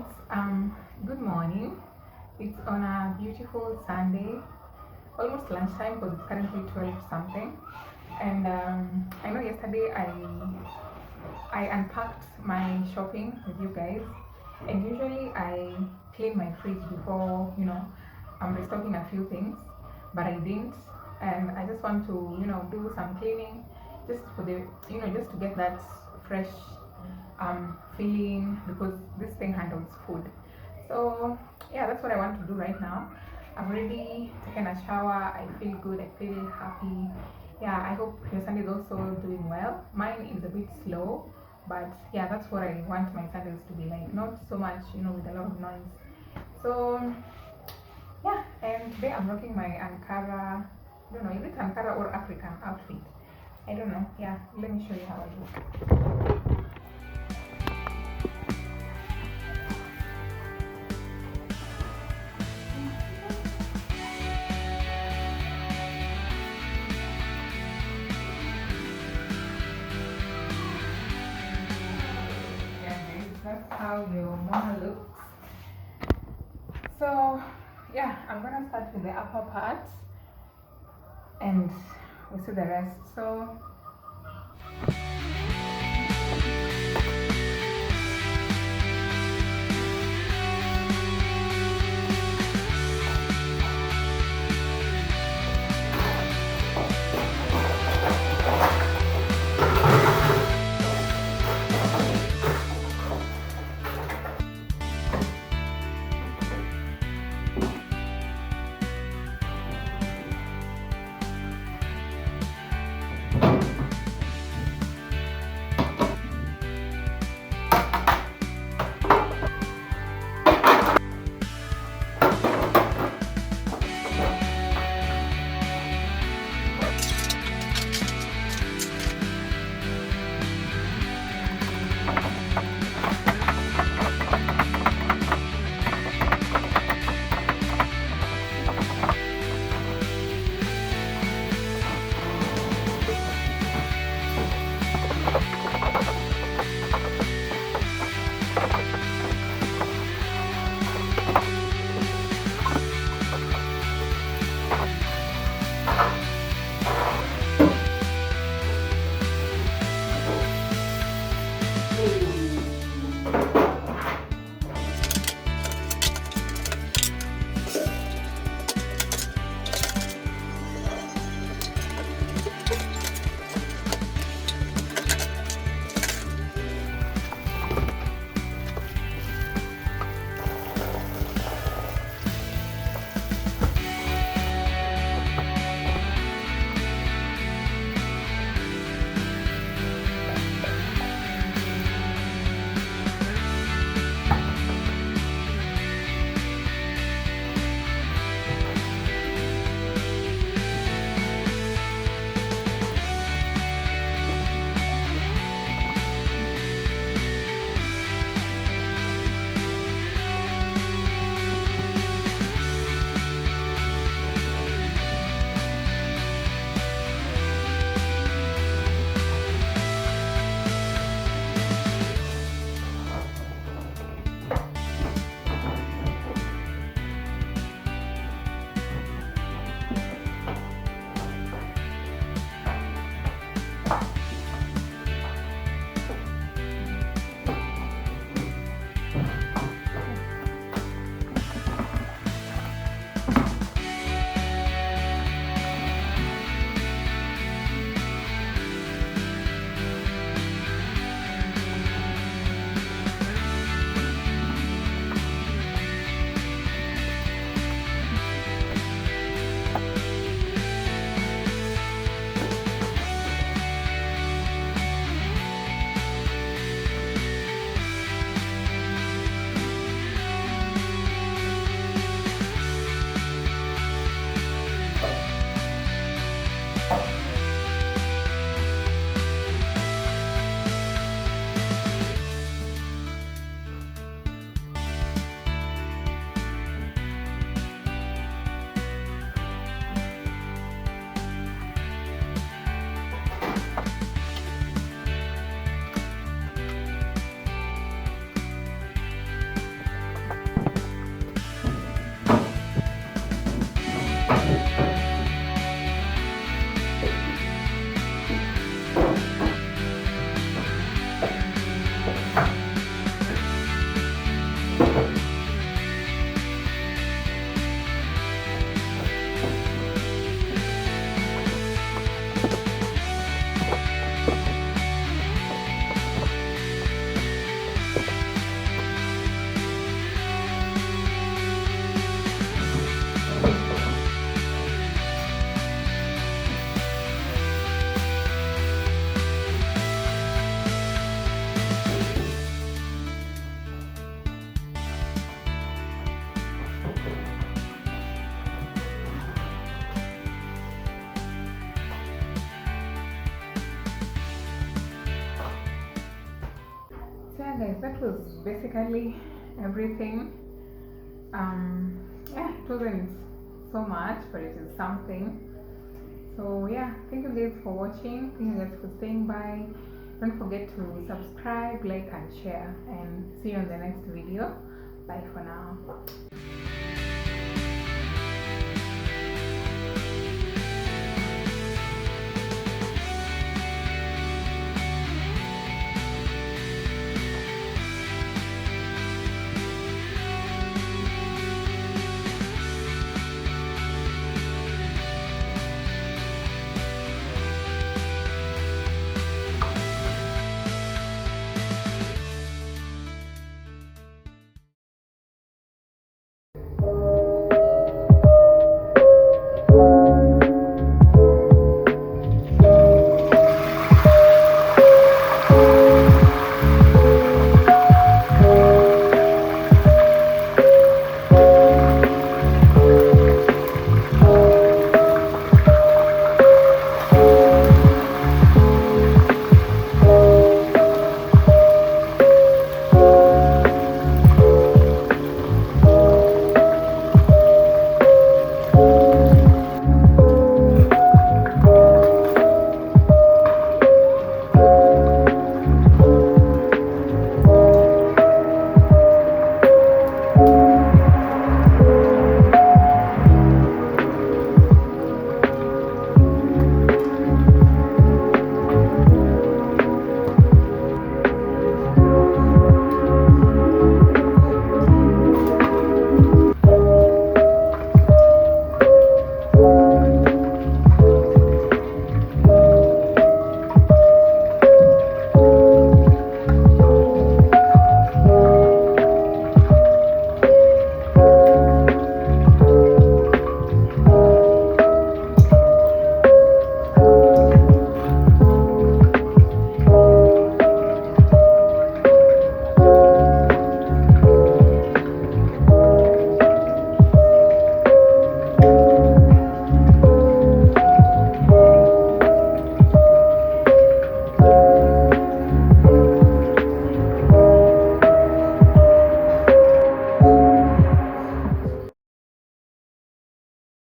guys, good morning. It's on a beautiful Sunday, almost lunchtime because it's currently 12 something. And I know yesterday I unpacked my shopping with you guys, and usually I clean my fridge before I'm restocking a few things, but I didn't, and I just want to do some cleaning just for the just to get that fresh feeling because this thing handles food. So yeah, that's what I want to do right now. I've already taken a shower. I feel good. I feel happy. Yeah, I hope your Sunday is also doing well. Mine is a bit slow, but yeah, that's what I want my Sundays to be like. Not so much, with a lot of noise. So yeah, and today I'm rocking my Ankara. I don't know, is it Ankara or African outfit? I don't know. Yeah, let me show you how I look. Yeah, guys, that's how your mama looks. So yeah, I'm gonna start with the upper part and we'll see the rest. So guys, that was basically everything. Yeah, it wasn't so much, but it is something. So yeah, thank you guys for watching. Thank you guys for staying by. Don't forget to subscribe, like and share, and see you on the next video. Bye for now.